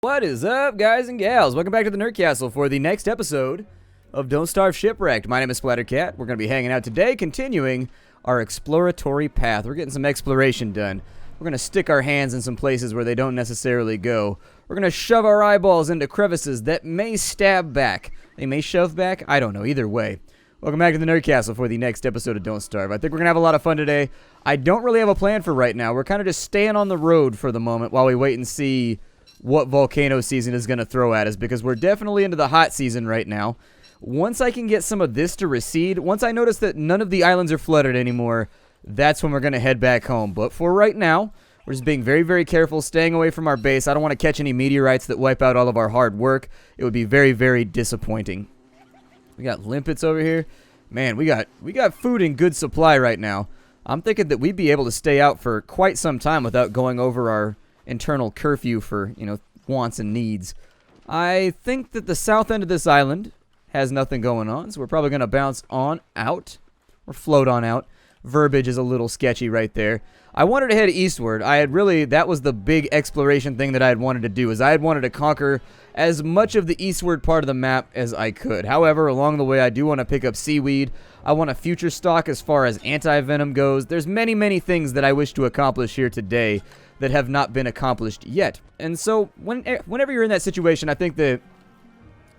What is up, guys and gals? Welcome back to the Nerd Castle for the next episode of Don't Starve Shipwrecked. My name is Splattercat. We're going to be hanging out today, continuing our exploratory path. We're getting some exploration done. We're going to stick our hands in some places where they don't necessarily go. We're going to shove our eyeballs into crevices that may stab back. They may shove back. I don't know. Either way. Welcome back to the Nerd Castle for the next episode of Don't Starve. I think we're going to have a lot of fun today. I don't really have a plan for right now. We're kind of just staying on the road for the moment while we wait and see what volcano season is going to throw at us, because we're definitely into the hot season right now. Once I can get some of this to recede, once I notice that none of the islands are flooded anymore, that's when we're going to head back home. But for right now, we're just being very, very careful, staying away from our base. I don't want to catch any meteorites that wipe out all of our hard work. It would be very, very disappointing. We got limpets over here. Man, we got food in good supply right now. I'm thinking that we'd be able to stay out for quite some time without going over our internal curfew for, wants and needs. I think that the south end of this island has nothing going on, so we're probably going to bounce on out, or float on out. Verbiage is a little sketchy right there. I wanted to head eastward. That was the big exploration thing that I had wanted to do, is I had wanted to conquer as much of the eastward part of the map as I could. However, along the way, I do want to pick up seaweed. I want a future stock as far as anti-venom goes. There's many, many things that I wish to accomplish here today that have not been accomplished yet. And so, whenever you're in that situation, I think that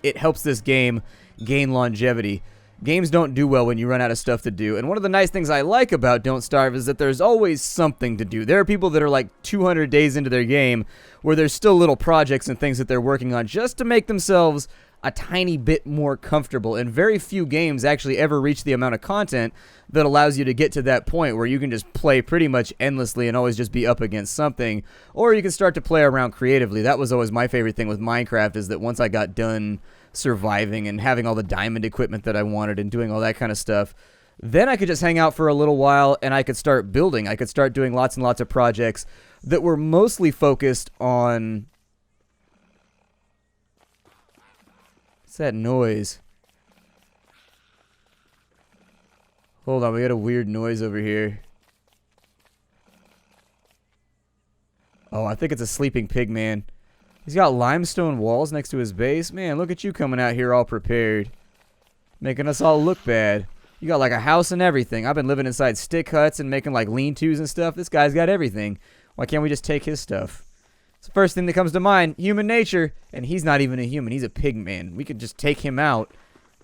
it helps this game gain longevity. Games don't do well when you run out of stuff to do. And one of the nice things I like about Don't Starve is that there's always something to do. There are people that are like 200 days into their game where there's still little projects and things that they're working on just to make themselves a tiny bit more comfortable. And very few games actually ever reach the amount of content that allows you to get to that point where you can just play pretty much endlessly and always just be up against something. Or you can start to play around creatively. That was always my favorite thing with Minecraft, is that once I got done surviving and having all the diamond equipment that I wanted and doing all that kind of stuff, then I could just hang out for a little while and I could start building. I could start doing lots and lots of projects that were mostly focused on... What's that noise? Hold on, we got a weird noise over here. Oh, I think it's a sleeping pig man. He's got limestone walls next to his base. Man, look at you coming out here all prepared. Making us all look bad. You got like a house and everything. I've been living inside stick huts and making like lean-tos and stuff. This guy's got everything. Why can't we just take his stuff? It's the first thing that comes to mind. Human nature. And he's not even a human. He's a pig man. We could just take him out.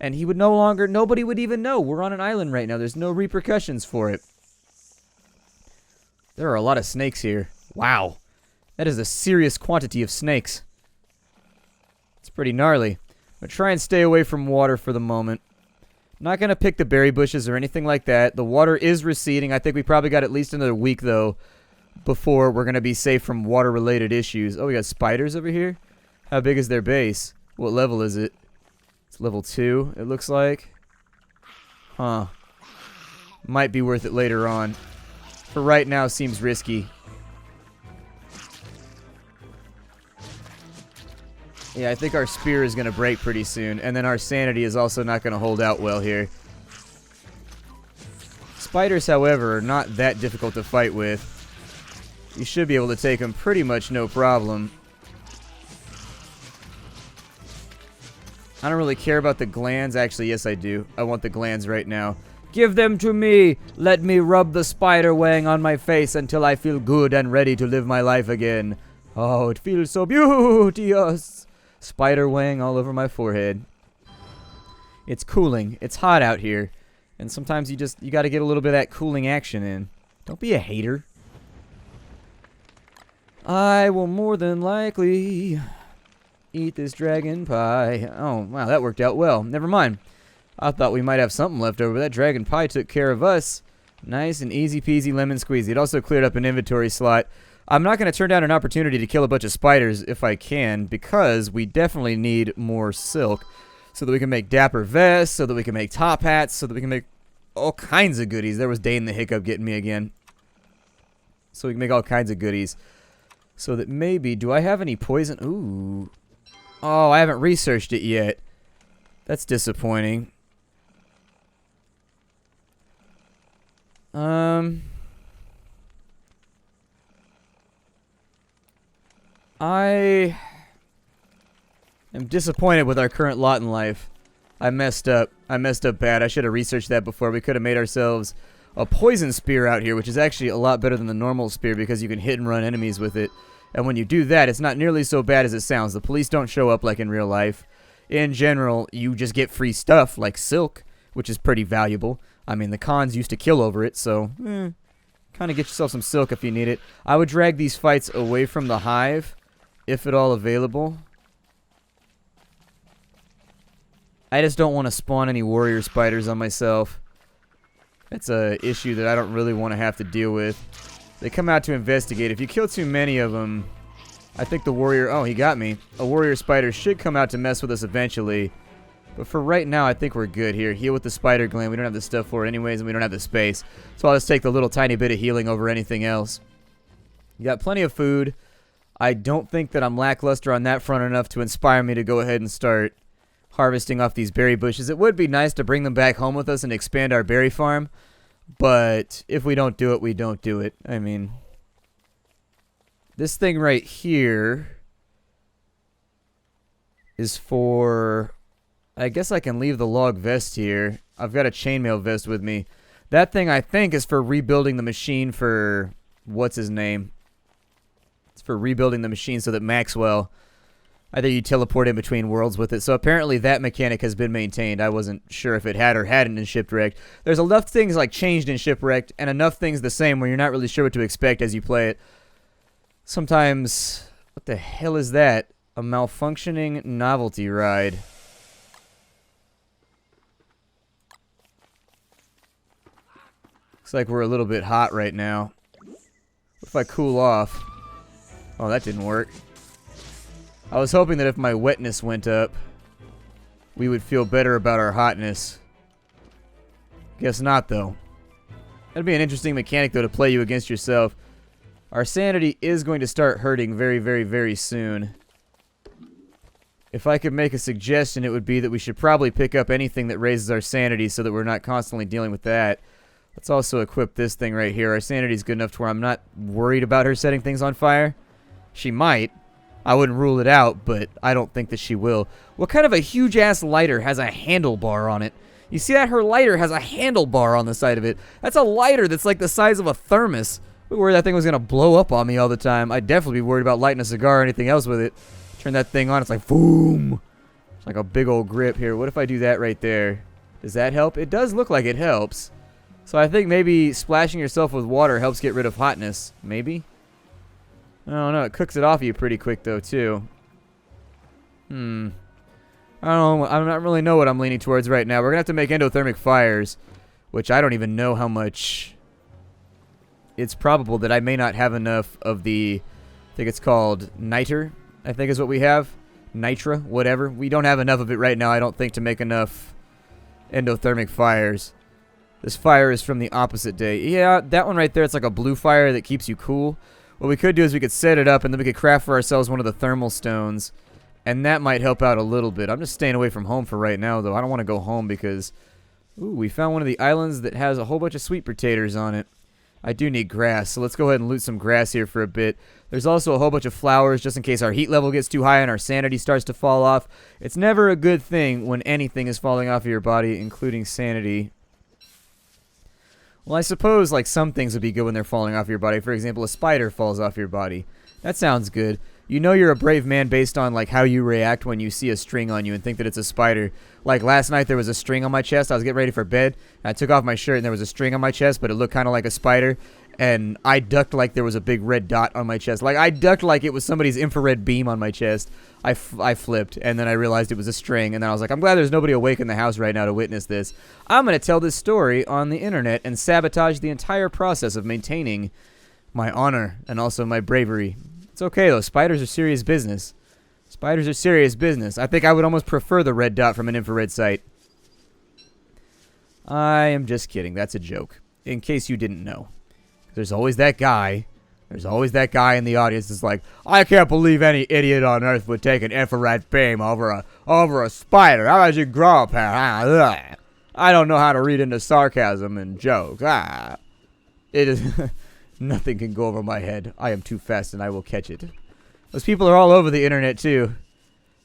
And he would nobody would even know. We're on an island right now. There's no repercussions for it. There are a lot of snakes here. Wow. That is a serious quantity of snakes. It's pretty gnarly. I'm going to try and stay away from water for the moment. Not going to pick the berry bushes or anything like that. The water is receding. I think we probably got at least another week, though, before we're going to be safe from water-related issues. Oh, we got spiders over here? How big is their base? What level is it? It's level 2, it looks like. Huh. Might be worth it later on. For right now, seems risky. Yeah, I think our spear is going to break pretty soon. And then our sanity is also not going to hold out well here. Spiders, however, are not that difficult to fight with. You should be able to take them pretty much no problem. I don't really care about the glands. Actually, yes, I do. I want the glands right now. Give them to me! Let me rub the spider wang on my face until I feel good and ready to live my life again. Oh, it feels so beauteous! Spider wang all over my forehead. It's cooling. It's hot out here. And sometimes you gotta get a little bit of that cooling action in. Don't be a hater. I will more than likely eat this dragon pie. Oh, wow, that worked out well. Never mind. I thought we might have something left over. That dragon pie took care of us. Nice and easy peasy lemon squeezy. It also cleared up an inventory slot. I'm not going to turn down an opportunity to kill a bunch of spiders if I can, because we definitely need more silk so that we can make dapper vests, so that we can make top hats, so that we can make all kinds of goodies. There was Dane the Hiccup getting me again. So we can make all kinds of goodies. So that maybe... Do I have any poison? Ooh. Oh, I haven't researched it yet. That's disappointing. I I'm disappointed with our current lot in life. I messed up. I messed up bad. I should have researched that before. We could have made ourselves a poison spear out here, which is actually a lot better than the normal spear because you can hit and run enemies with it. And when you do that, it's not nearly so bad as it sounds. The police don't show up like in real life. In general, you just get free stuff like silk, which is pretty valuable. I mean, the cons used to kill over it, so kind of get yourself some silk if you need it. I would drag these fights away from the hive, if at all available. I just don't want to spawn any warrior spiders on myself. That's a issue that I don't really want to have to deal with. They come out to investigate. If you kill too many of them, I think the warrior... Oh, he got me. A warrior spider should come out to mess with us eventually. But for right now, I think we're good here. Heal with the spider gland. We don't have the stuff for it anyways, and we don't have the space. So I'll just take the little tiny bit of healing over anything else. You got plenty of food. I don't think that I'm lackluster on that front enough to inspire me to go ahead and start harvesting off these berry bushes. It would be nice to bring them back home with us and expand our berry farm. But if we don't do it, we don't do it. I mean, this thing right here is for... I guess I can leave the log vest here. I've got a chainmail vest with me. That thing, I think, is for rebuilding the machine for... What's his name? It's for rebuilding the machine so that Maxwell... I think you teleport in between worlds with it. So apparently that mechanic has been maintained. I wasn't sure if it had or hadn't in Shipwrecked. There's enough things like changed in Shipwrecked and enough things the same where you're not really sure what to expect as you play it. Sometimes... What the hell is that? A malfunctioning novelty ride. Looks like we're a little bit hot right now. What if I cool off? Oh, that didn't work. I was hoping that if my wetness went up, we would feel better about our hotness. Guess not, though. That'd be an interesting mechanic, though, to play you against yourself. Our sanity is going to start hurting very, very, very soon. If I could make a suggestion, it would be that we should probably pick up anything that raises our sanity so that we're not constantly dealing with that. Let's also equip this thing right here. Our sanity's good enough to where I'm not worried about her setting things on fire. She might. I wouldn't rule it out, but I don't think that she will. What kind of a huge-ass lighter has a handlebar on it? You see that? Her lighter has a handlebar on the side of it. That's a lighter that's like the size of a thermos. I'd be worried that thing was going to blow up on me all the time. I'd definitely be worried about lighting a cigar or anything else with it. Turn that thing on, it's like, boom. It's like a big old grip here. What if I do that right there? Does that help? It does look like it helps. So I think maybe splashing yourself with water helps get rid of hotness. Maybe? I don't know. It cooks it off you pretty quick, though, too. I don't know. I don't really know what I'm leaning towards right now. We're going to have to make endothermic fires, which I don't even know how much. It's probable that I may not have enough of the, I think it's called niter, I think is what we have. Nitra, whatever. We don't have enough of it right now, I don't think, to make enough endothermic fires. This fire is from the opposite day. Yeah, that one right there, it's like a blue fire that keeps you cool. What we could do is we could set it up and then we could craft for ourselves one of the thermal stones. And that might help out a little bit. I'm just staying away from home for right now, though. I don't want to go home because... Ooh, we found one of the islands that has a whole bunch of sweet potatoes on it. I do need grass, so let's go ahead and loot some grass here for a bit. There's also a whole bunch of flowers just in case our heat level gets too high and our sanity starts to fall off. It's never a good thing when anything is falling off of your body, including sanity. Well, I suppose, like, some things would be good when they're falling off your body. For example, a spider falls off your body. That sounds good. You know you're a brave man based on, like, how you react when you see a string on you and think that it's a spider. Like, last night there was a string on my chest. I was getting ready for bed. And I took off my shirt and there was a string on my chest, but it looked kind of like a spider. And I ducked like there was a big red dot on my chest. Like, I ducked like it was somebody's infrared beam on my chest. I flipped, and then I realized it was a string. And then I was like, I'm glad there's nobody awake in the house right now to witness this. I'm going to tell this story on the internet and sabotage the entire process of maintaining my honor and also my bravery. It's okay, though. Spiders are serious business. Spiders are serious business. I think I would almost prefer the red dot from an infrared sight. I am just kidding. That's a joke. In case you didn't know. There's always that guy. There's always that guy in the audience that's like, I can't believe any idiot on earth would take an infrared beam over a spider. How about you grow up here? I don't know how to read into sarcasm and jokes. It is... Nothing can go over my head. I am too fast and I will catch it. Those people are all over the internet, too.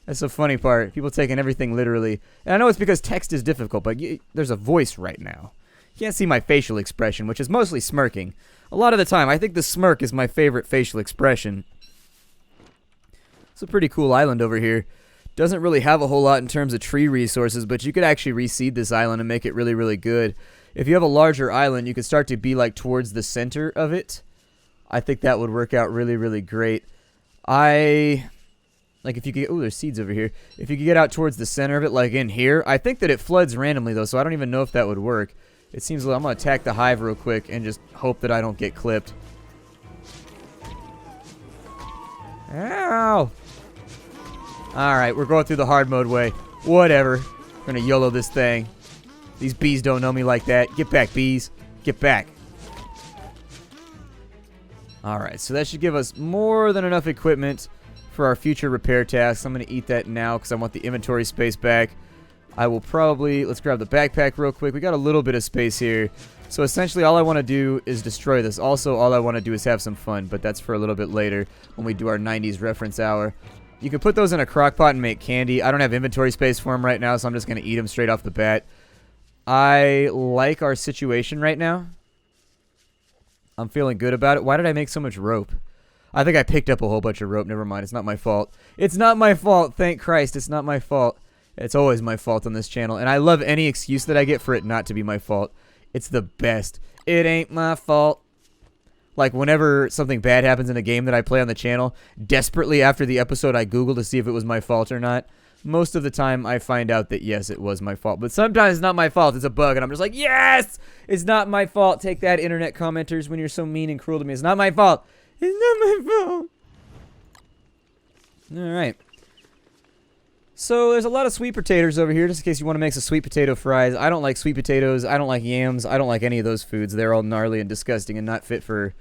That's the funny part. People taking everything literally. And I know it's because text is difficult, but there's a voice right now. You can't see my facial expression, which is mostly smirking. A lot of the time, I think the smirk is my favorite facial expression. It's a pretty cool island over here. Doesn't really have a whole lot in terms of tree resources, but you could actually reseed this island and make it really, really good. If you have a larger island, you could start to be like towards the center of it. I think that would work out really, really great. Like if you could, oh, there's seeds over here. If you could get out towards the center of it, like in here, I think that it floods randomly though, so I don't even know if that would work. It seems like I'm gonna attack the hive real quick and just hope that I don't get clipped. Ow! Alright, we're going through the hard mode way. Whatever. We're gonna YOLO this thing. These bees don't know me like that. Get back, bees. Get back. Alright, so that should give us more than enough equipment for our future repair tasks. I'm going to eat that now because I want the inventory space back. I will probably, let's grab the backpack real quick. We got a little bit of space here. So essentially all I want to do is destroy this. Also, all I want to do is have some fun, but that's for a little bit later when we do our 90s reference hour. You can put those in a crock pot and make candy. I don't have inventory space for them right now, so I'm just going to eat them straight off the bat. I like our situation right now. I'm feeling good about it. Why did I make so much rope? I think I picked up a whole bunch of rope. Never mind. It's not my fault. It's not my fault. Thank Christ. It's not my fault. It's always my fault on this channel. And I love any excuse that I get for it not to be my fault. It's the best. It ain't my fault. Like whenever something bad happens in a game that I play on the channel, desperately after the episode I Google to see if it was my fault or not. Most of the time I find out that yes, it was my fault. But sometimes it's not my fault. It's a bug. And I'm just like, yes! It's not my fault. Take that, internet commenters, when you're so mean and cruel to me. It's not my fault. It's not my fault. Alright. So there's a lot of sweet potatoes over here, just in case you want to make some sweet potato fries. I don't like sweet potatoes. I don't like yams. I don't like any of those foods. They're all gnarly and disgusting and not fit for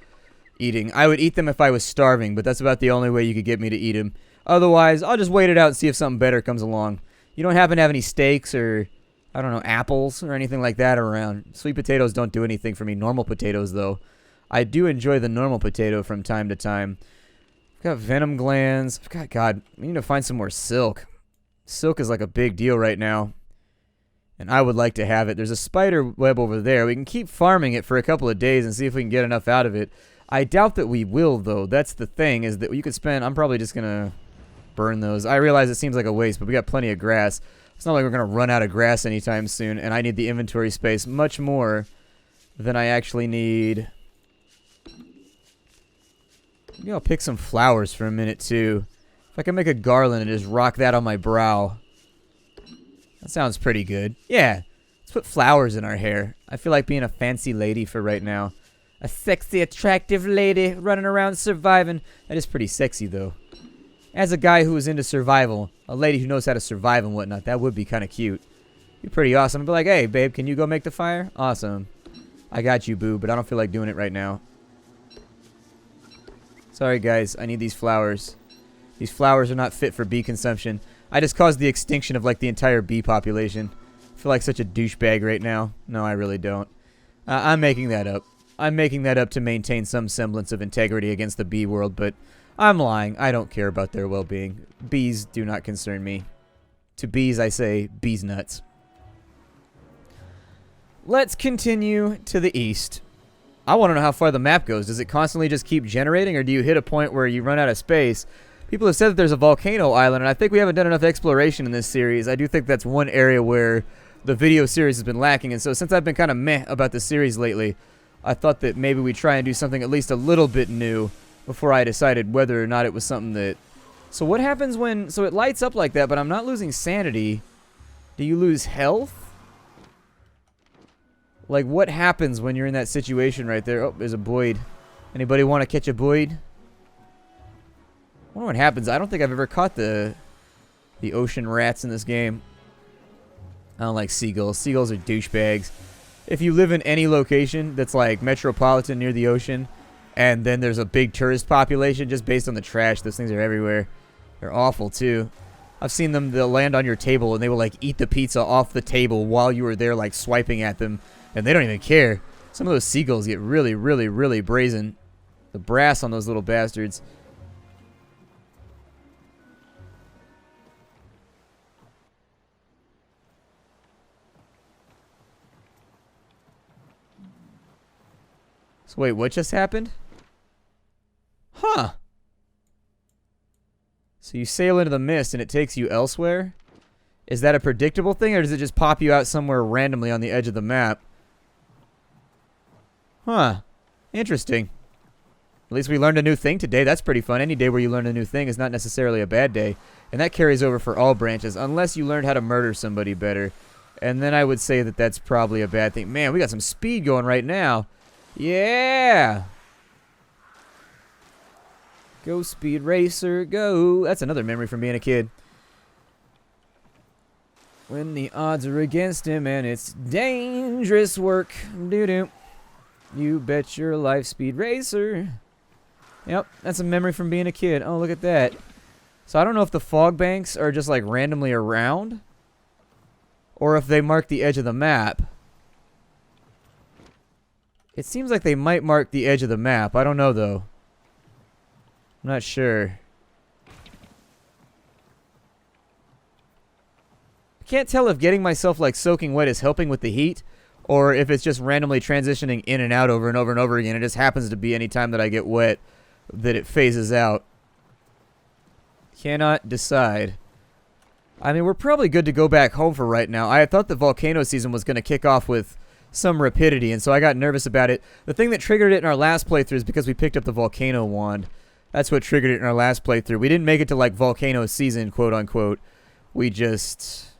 eating. I would eat them if I was starving, but that's about the only way you could get me to eat them. Otherwise, I'll just wait it out and see if something better comes along. You don't happen to have any steaks or, I don't know, apples or anything like that around. Sweet potatoes don't do anything for me. Normal potatoes, though. I do enjoy the normal potato from time to time. I've got venom glands. I've got, God, we need to find some more silk. Silk is like a big deal right now. And I would like to have it. There's a spider web over there. We can keep farming it for a couple of days and see if we can get enough out of it. I doubt that we will, though. That's the thing, is that you could spend... I'm probably just going to burn those. I realize it seems like a waste, but we got plenty of grass. It's not like we're going to run out of grass anytime soon, and I need the inventory space much more than I actually need... Maybe I'll pick some flowers for a minute, too. If I can make a garland and just rock that on my brow. That sounds pretty good. Yeah, let's put flowers in our hair. I feel like being a fancy lady for right now. A sexy, attractive lady running around surviving. That is pretty sexy, though. As a guy who is into survival, a lady who knows how to survive and whatnot, that would be kind of cute. Be pretty awesome. I'd be like, hey, babe, can you go make the fire? Awesome. I got you, boo, but I don't feel like doing it right now. Sorry, guys. I need these flowers. These flowers are not fit for bee consumption. I just caused the extinction of, like, the entire bee population. I feel like such a douchebag right now. No, I really don't. I'm making that up. I'm making that up to maintain some semblance of integrity against the bee world, but I'm lying. I don't care about their well-being. Bees do not concern me. To bees, I say, bees nuts. Let's continue to the east. I want to know how far the map goes. Does it constantly just keep generating, or do you hit a point where you run out of space? People have said that there's a volcano island, and I think we haven't done enough exploration in this series. I do think that's one area where the video series has been lacking, and so since I've been kind of meh about the series lately, I thought that maybe we'd try and do something at least a little bit new before I decided whether or not it was something that... So what happens when... So it lights up like that, but I'm not losing sanity. Do you lose health? Like, what happens when you're in that situation right there? Oh, there's a Boyd. Anybody want to catch a Boyd? I wonder what happens. I don't think I've ever caught the ocean rats in this game. I don't like seagulls. Seagulls are douchebags. If you live in any location that's like metropolitan near the ocean, and then there's a big tourist population just based on the trash, those things are everywhere. They're awful too. I've seen them, they'll land on your table and they will like eat the pizza off the table while you were there like swiping at them, and they don't even care. Some of those seagulls get really, really, really brazen. The brass on those little bastards. So wait, what just happened? Huh. So you sail into the mist and it takes you elsewhere? Is that a predictable thing, or does it just pop you out somewhere randomly on the edge of the map? Huh. Interesting. At least we learned a new thing today. That's pretty fun. Any day where you learn a new thing is not necessarily a bad day. And that carries over for all branches, unless you learned how to murder somebody better. And then I would say that that's probably a bad thing. Man, we got some speed going right now. Yeah! Go, Speed Racer, go. That's another memory from being a kid. When the odds are against him and it's dangerous work. Doo-doo. You bet your life, Speed Racer. Yep, that's a memory from being a kid. Oh, look at that. So I don't know if the fog banks are just like randomly around, or if they mark the edge of the map. It seems like they might mark the edge of the map. I don't know, though. I'm not sure. I can't tell if getting myself like soaking wet is helping with the heat, or if it's just randomly transitioning in and out over and over and over again. It just happens to be any time that I get wet that it phases out. Cannot decide. I mean, we're probably good to go back home for right now. I thought the volcano season was going to kick off with some rapidity, and so I got nervous about it. The thing that triggered it in our last playthrough is because we picked up the volcano wand. That's what triggered it in our last playthrough. We didn't make it to, like, volcano season, quote-unquote. We just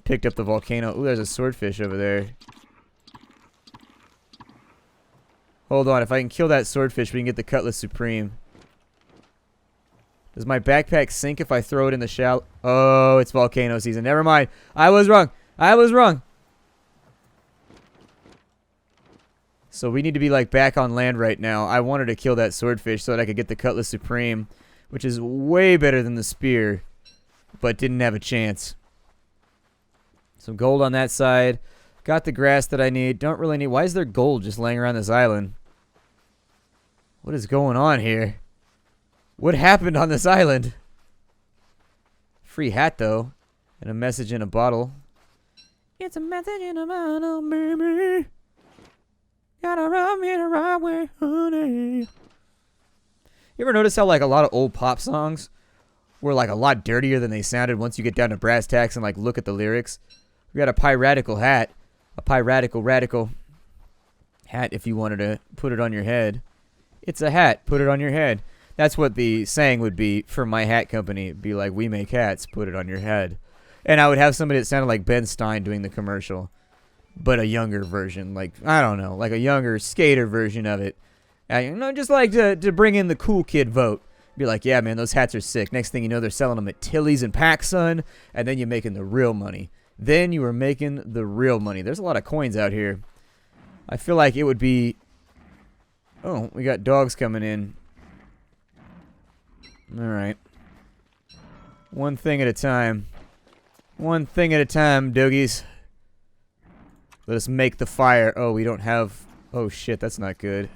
picked up the volcano. Ooh, there's a swordfish over there. Hold on. If I can kill that swordfish, we can get the Cutlass Supreme. Does my backpack sink if I throw it in the shallow? Oh, it's volcano season. Never mind. I was wrong. I was wrong. So we need to be like back on land right now. I wanted to kill that swordfish so that I could get the Cutlass Supreme, which is way better than the spear, but didn't have a chance. Some gold on that side. Got the grass that I need. Don't really need. Why is there gold just laying around this island? What is going on here? What happened on this island? Free hat, though. And a message in a bottle. It's a message in a bottle, baby. Gotta rub me the right way, honey. You ever notice how, like, a lot of old pop songs were, like, a lot dirtier than they sounded once you get down to brass tacks and, like, look at the lyrics? We got a piratical hat. A piratical radical hat if you wanted to put it on your head. It's a hat. Put it on your head. That's what the saying would be for my hat company. It'd be like, we make hats, put it on your head. And I would have somebody that sounded like Ben Stein doing the commercial, but a younger version. Like, I don't know, like a younger skater version of it. You know, just like to bring in the cool kid vote. Be like, yeah, man, those hats are sick. Next thing you know, they're selling them at Tilly's and PacSun, and then you're making the real money. Then you are making the real money. There's a lot of coins out here. I feel like it would be... Oh, we got dogs coming in. Alright. One thing at a time. One thing at a time, doggies. Let us make the fire. Oh, we don't have... Oh, shit, that's not good.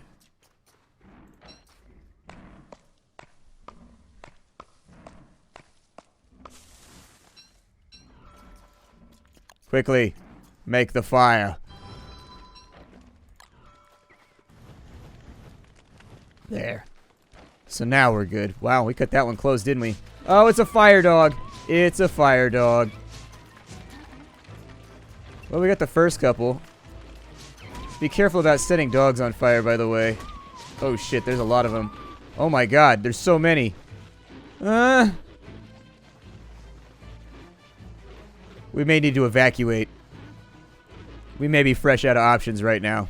Quickly, make the fire. There. So now we're good. Wow, we cut that one close, didn't we? Oh, it's a fire dog. It's a fire dog. Well, we got the first couple. Be careful about setting dogs on fire, by the way. Oh, shit, there's a lot of them. Oh, my God, there's so many. We may need to evacuate. We may be fresh out of options right now.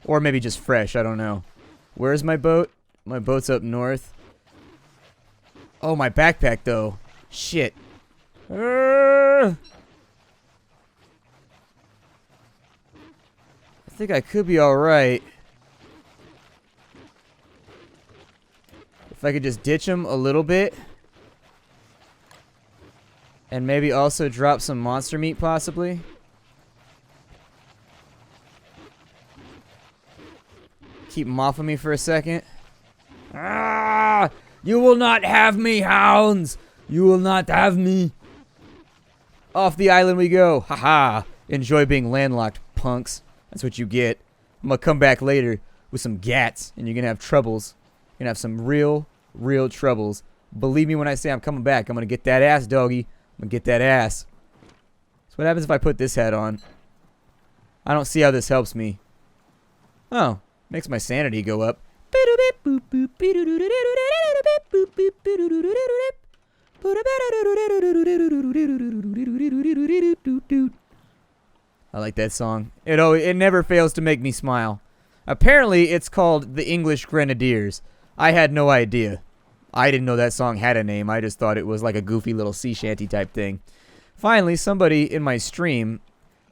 Or maybe just fresh, I don't know. Where's my boat? My boat's up north. Oh, my backpack, though. Shit. I think I could be alright. If I could just ditch him a little bit. And maybe also drop some monster meat, possibly. Keep him off of me for a second. Ah! You will not have me, hounds! You will not have me. Off the island we go. Haha. Enjoy being landlocked, punks. That's what you get. I'm gonna come back later with some gats, and you're gonna have troubles. You're gonna have some real troubles. Believe me when I say I'm coming back. I'm gonna get that ass, doggy. I'm gonna get that ass. So what happens if I put this hat on? I don't see how this helps me. Oh, makes my sanity go up. I like that song. It never fails to make me smile. Apparently, it's called the English Grenadiers. I had no idea. I didn't know that song had a name. I just thought it was like a goofy little sea shanty type thing. Finally, somebody in my stream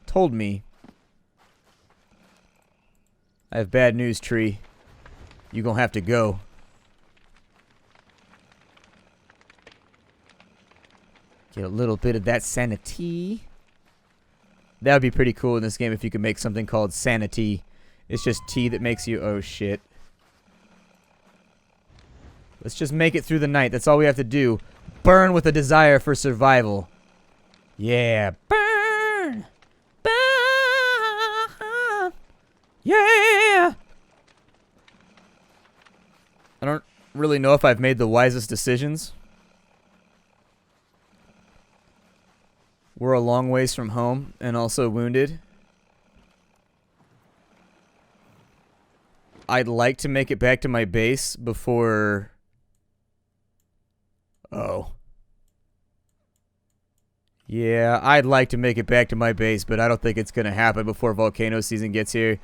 told me. I have bad news, Tree. You gonna have to go. Get a little bit of that sanity. That would be pretty cool in this game if you could make something called sanity. It's just tea that makes you... Oh, shit. Let's just make it through the night. That's all we have to do. Burn with a desire for survival. Yeah. Burn! Burn! Yeah! I don't really know if I've made the wisest decisions. We're a long ways from home and also wounded. I'd like to make it back to my base before... Oh. Yeah, I'd like to make it back to my base, but I don't think it's going to happen before volcano season gets here.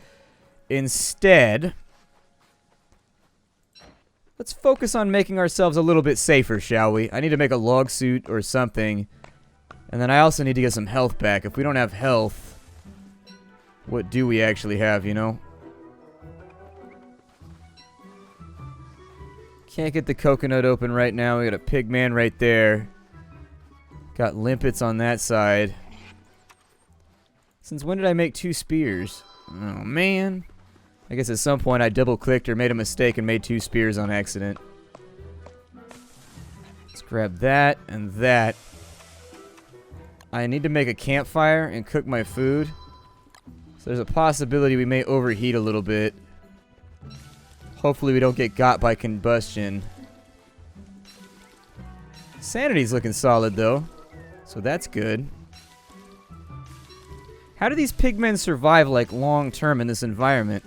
Instead, let's focus on making ourselves a little bit safer, shall we? I need to make a log suit or something. And then I also need to get some health back. If we don't have health, what do we actually have, you know? Can't get the coconut open right now. We got a pig man right there. Got limpets on that side. Since when did I make 2 spears? Oh, man. I guess at some point I double-clicked or made a mistake and made 2 spears on accident. Let's grab that and that. I need to make a campfire and cook my food. So there's a possibility we may overheat a little bit. Hopefully we don't get got by combustion. Sanity's looking solid though. So that's good. How do these pigmen survive like long term in this environment?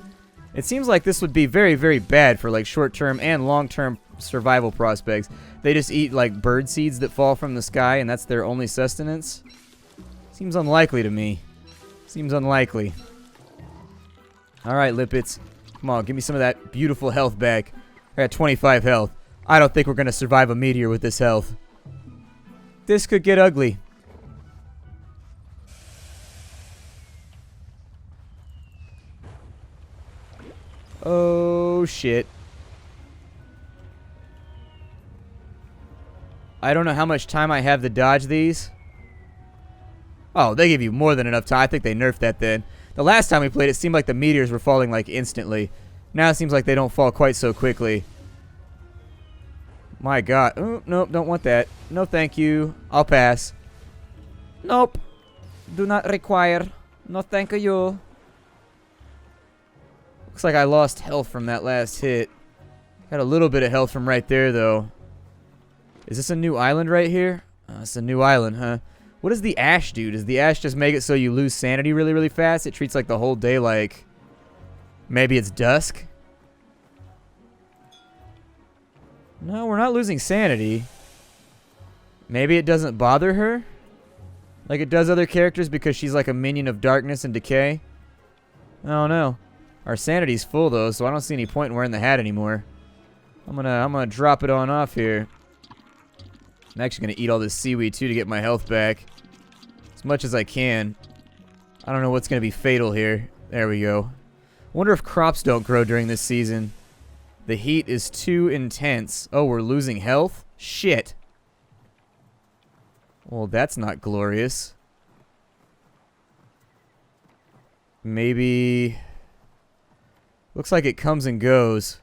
It seems like this would be very bad for like short term and long term survival prospects. They just eat like bird seeds that fall from the sky and that's their only sustenance. Seems unlikely to me. Seems unlikely. Alright, limpets. Come on, give me some of that beautiful health back. I got 25 health. I don't think we're going to survive a meteor with this health. This could get ugly. Oh, shit. I don't know how much time I have to dodge these. Oh, they give you more than enough time. I think they nerfed that then. The last time we played, it seemed like the meteors were falling like instantly. Now it seems like they don't fall quite so quickly. My god. Oh, nope, don't want that. No, thank you. I'll pass. Nope. Do not require. No, thank you. Looks like I lost health from that last hit. Got a little bit of health from right there, though. Is this a new island right here? Oh, it's a new island, huh? What does the ash do? Does the ash just make it so you lose sanity really fast? It treats like the whole day like... Maybe it's dusk? No, we're not losing sanity. Maybe it doesn't bother her? Like it does other characters because she's like a minion of darkness and decay? I don't know. Our sanity's full though, so I don't see any point in wearing the hat anymore. I'm gonna drop it on off here. I'm actually gonna eat all this seaweed too to get my health back. As much as I can. I don't know what's gonna be fatal here. There we go. Wonder if crops don't grow during this season. The heat is too intense. Oh, we're losing health? Shit. Well, that's not glorious. Maybe... Looks like it comes and goes.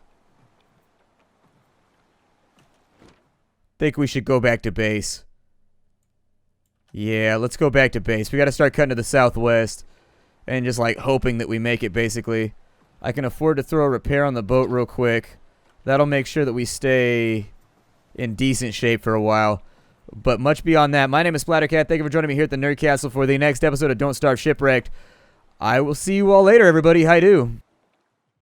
Think we should go back to base. Yeah, let's go back to base. We gotta start cutting to the southwest. And just like hoping that we make it, basically. I can afford to throw a repair on the boat real quick. That'll make sure that we stay in decent shape for a while. But much beyond that, my name is Splattercat. Thank you for joining me here at the Nerd Castle for the next episode of Don't Starve Shipwrecked. I will see you all later, everybody. Hi-do.